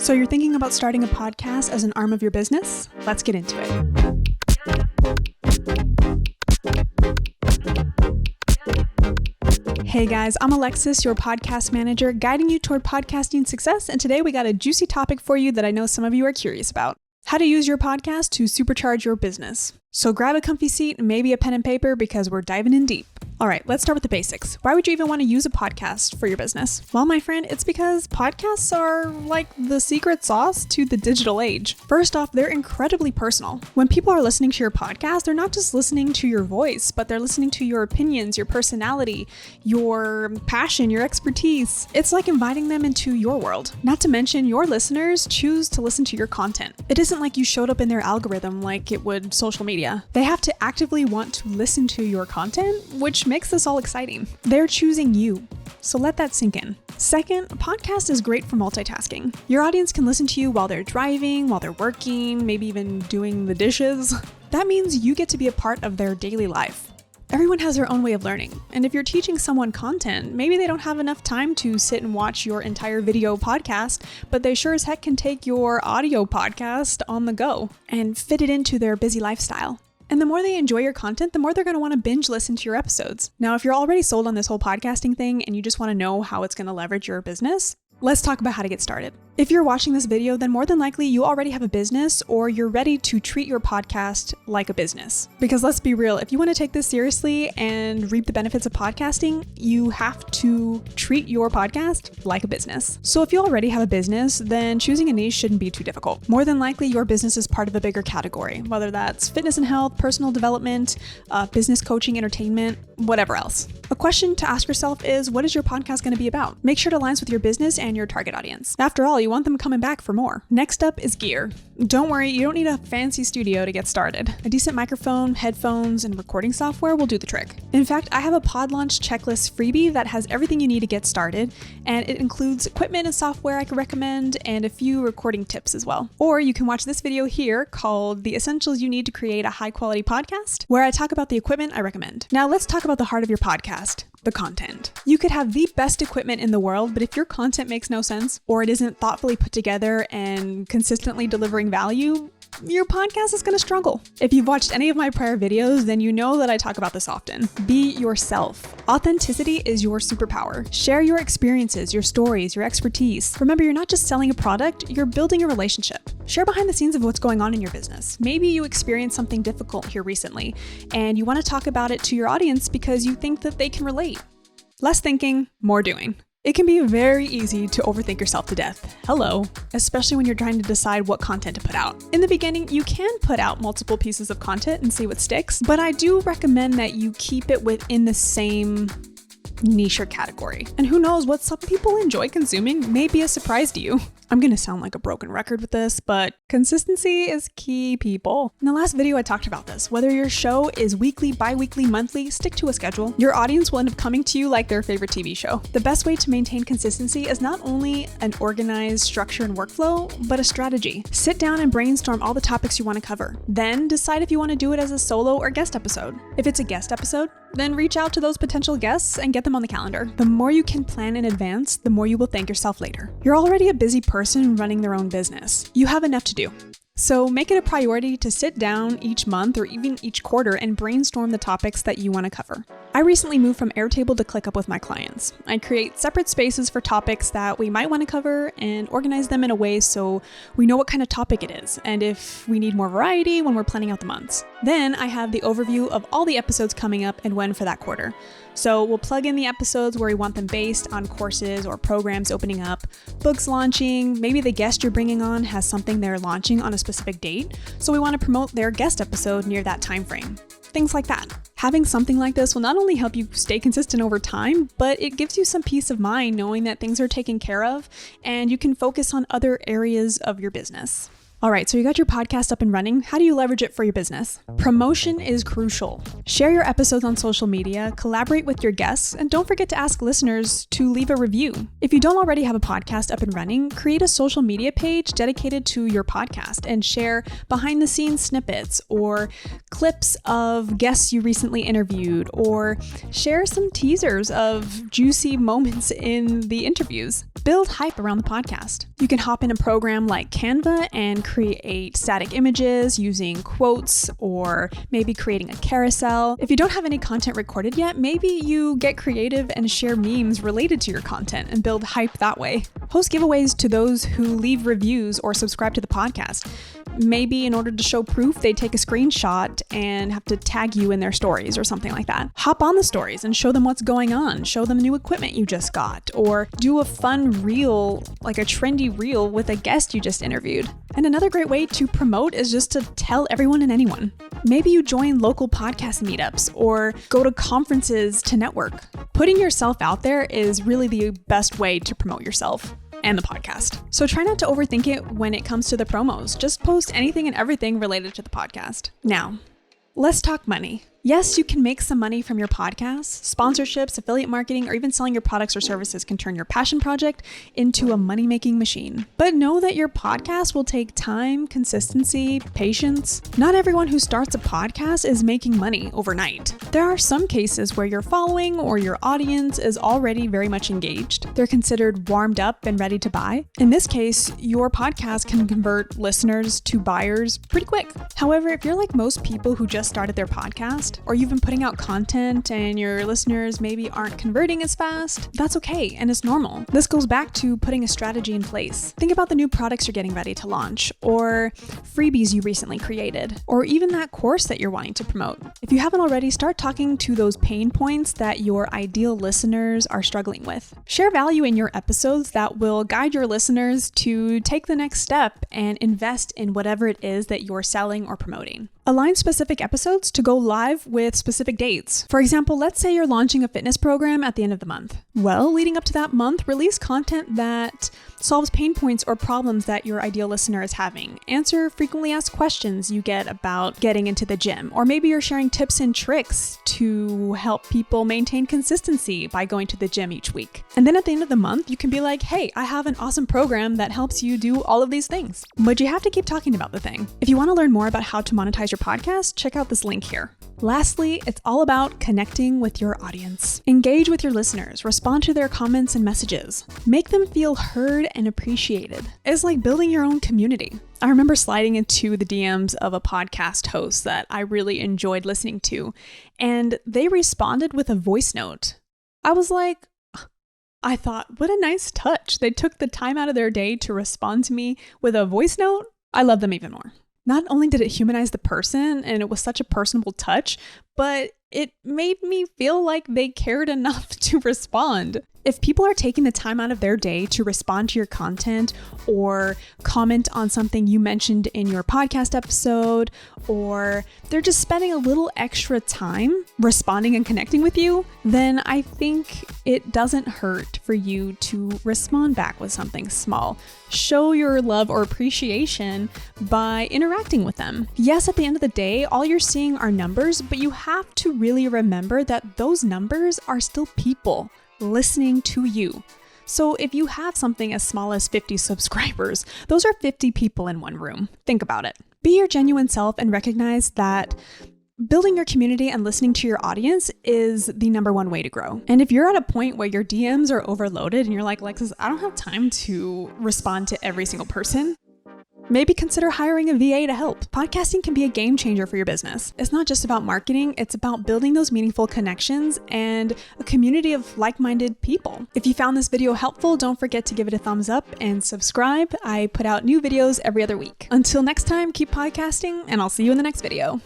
So you're thinking about starting a podcast as an arm of your business? Let's get into it. Hey guys, I'm Alexis, your podcast manager, guiding you toward podcasting success. And today we got a juicy topic for you that I know some of you are curious about. How to use your podcast to supercharge your business. So grab a comfy seat and maybe a pen and paper because we're diving in deep. All right, let's start with the basics. Why would you even want to use a podcast for your business? Well, my friend, it's because podcasts are like the secret sauce to the digital age. First off, they're incredibly personal. When people are listening to your podcast, they're not just listening to your voice, but they're listening to your opinions, your personality, your passion, your expertise. It's like inviting them into your world. Not to mention, your listeners choose to listen to your content. It isn't like you showed up in their algorithm like it would social media. They have to actively want to listen to your content, which makes this all exciting. They're choosing you. So let that sink in. Second, a podcast is great for multitasking. Your audience can listen to you while they're driving, while they're working, maybe even doing the dishes. That means you get to be a part of their daily life. Everyone has their own way of learning. And if you're teaching someone content, maybe they don't have enough time to sit and watch your entire video podcast, but they sure as heck can take your audio podcast on the go and fit it into their busy lifestyle. And the more they enjoy your content, the more they're going to want to binge listen to your episodes. Now, if you're already sold on this whole podcasting thing and you just want to know how it's going to leverage your business, let's talk about how to get started. If you're watching this video, then more than likely you already have a business or you're ready to treat your podcast like a business. Because let's be real, if you want to take this seriously and reap the benefits of podcasting, you have to treat your podcast like a business. So if you already have a business, then choosing a niche shouldn't be too difficult. More than likely, your business is part of a bigger category, whether that's fitness and health, personal development, business coaching, entertainment, whatever else. A question to ask yourself is, what is your podcast going to be about? Make sure it aligns with your business and your target audience. After all, you want them coming back for more. Next up is gear. Don't worry, you don't need a fancy studio to get started. A decent microphone, headphones, and recording software will do the trick. In fact, I have a pod launch checklist freebie that has everything you need to get started, and it includes equipment and software I could recommend and a few recording tips as well. Or you can watch this video here called The Essentials You Need to Create a High Quality Podcast, where I talk about the equipment I recommend. Now let's talk about the heart of your podcast. The content. You could have the best equipment in the world, but if your content makes no sense or it isn't thoughtfully put together and consistently delivering value, your podcast is going to struggle. If you've watched any of my prior videos, then you know that I talk about this often. Be yourself. Authenticity is your superpower. Share your experiences, your stories, your expertise. Remember, you're not just selling a product, you're building a relationship. Share behind the scenes of what's going on in your business. Maybe you experienced something difficult here recently, and you want to talk about it to your audience because you think that they can relate. Less thinking, more doing. It can be very easy to overthink yourself to death. Hello, especially when you're trying to decide what content to put out. In the beginning, you can put out multiple pieces of content and see what sticks, but I do recommend that you keep it within the same niche or category. And who knows, what some people enjoy consuming may be a surprise to you. I'm going to sound like a broken record with this, but consistency is key, people. In the last video, I talked about this. Whether your show is weekly, bi-weekly, monthly, stick to a schedule. Your audience will end up coming to you like their favorite TV show. The best way to maintain consistency is not only an organized structure and workflow, but a strategy. Sit down and brainstorm all the topics you want to cover. Then decide if you want to do it as a solo or guest episode. If it's a guest episode, then reach out to those potential guests and get them on the calendar. The more you can plan in advance, the more you will thank yourself later. You're already a busy person running their own business. You have enough to do. So make it a priority to sit down each month or even each quarter and brainstorm the topics that you want to cover. I recently moved from Airtable to ClickUp with my clients. I create separate spaces for topics that we might want to cover and organize them in a way so we know what kind of topic it is and if we need more variety when we're planning out the months. Then I have the overview of all the episodes coming up and when for that quarter. So we'll plug in the episodes where we want them based on courses or programs opening up, books launching, maybe the guest you're bringing on has something they're launching on a specific date, so we want to promote their guest episode near that time frame. Things like that. Having something like this will not only help you stay consistent over time, but it gives you some peace of mind knowing that things are taken care of and you can focus on other areas of your business. All right, so you got your podcast up and running. How do you leverage it for your business? Promotion is crucial. Share your episodes on social media, collaborate with your guests, and don't forget to ask listeners to leave a review. If you don't already have a podcast up and running, create a social media page dedicated to your podcast and share behind the scenes snippets or clips of guests you recently interviewed, or share some teasers of juicy moments in the interviews. Build hype around the podcast. You can hop in a program like Canva and create static images using quotes or maybe creating a carousel. If you don't have any content recorded yet, maybe you get creative and share memes related to your content and build hype that way. Host giveaways to those who leave reviews or subscribe to the podcast. Maybe in order to show proof, they take a screenshot and have to tag you in their stories or something like that. Hop on the stories and show them what's going on. Show them new equipment you just got, or do a fun reel, like a trendy reel with a guest you just interviewed. And another great way to promote is just to tell everyone and anyone. Maybe you join local podcast meetups or go to conferences to network. Putting yourself out there is really the best way to promote yourself and the podcast. So try not to overthink it when it comes to the promos. Just post anything and everything related to the podcast. Now, let's talk money. Yes, you can make some money from your podcast. Sponsorships, affiliate marketing, or even selling your products or services can turn your passion project into a money-making machine. But know that your podcast will take time, consistency, patience. Not everyone who starts a podcast is making money overnight. There are some cases where your following or your audience is already very much engaged. They're considered warmed up and ready to buy. In this case, your podcast can convert listeners to buyers pretty quick. However, if you're like most people who just started their podcast, or you've been putting out content and your listeners maybe aren't converting as fast, that's okay and it's normal. This goes back to putting a strategy in place. Think about the new products you're getting ready to launch, or freebies you recently created, or even that course that you're wanting to promote. If you haven't already, start talking to those pain points that your ideal listeners are struggling with. Share value in your episodes that will guide your listeners to take the next step and invest in whatever it is that you're selling or promoting. Align specific episodes to go live with specific dates. For example, let's say you're launching a fitness program at the end of the month. Well, leading up to that month, release content that solves pain points or problems that your ideal listener is having. Answer frequently asked questions you get about getting into the gym, or maybe you're sharing tips and tricks to help people maintain consistency by going to the gym each week. And then at the end of the month, you can be like, hey, I have an awesome program that helps you do all of these things. But you have to keep talking about the thing. If you want to learn more about how to monetize your podcast, check out this link here. Lastly, it's all about connecting with your audience. Engage with your listeners, respond to their comments and messages. Make them feel heard and appreciated. It's like building your own community. I remember sliding into the DMs of a podcast host that I really enjoyed listening to, and they responded with a voice note. I thought, what a nice touch. They took the time out of their day to respond to me with a voice note. I love them even more. Not only did it humanize the person and it was such a personable touch, but it made me feel like they cared enough to respond. If people are taking the time out of their day to respond to your content or comment on something you mentioned in your podcast episode, or they're just spending a little extra time responding and connecting with you, then I think it doesn't hurt for you to respond back with something small. Show your love or appreciation by interacting with them. Yes, at the end of the day, all you're seeing are numbers, but you have to really remember that those numbers are still people listening to you. So if you have something as small as 50 subscribers, those are 50 people in one room. Think about it. Be your genuine self and recognize that building your community and listening to your audience is the number one way to grow. And if you're at a point where your DMs are overloaded and you're like, Alexis, I don't have time to respond to every single person, maybe consider hiring a VA to help. Podcasting can be a game changer for your business. It's not just about marketing, it's about building those meaningful connections and a community of like-minded people. If you found this video helpful, don't forget to give it a thumbs up and subscribe. I put out new videos every other week. Until next time, keep podcasting, and I'll see you in the next video.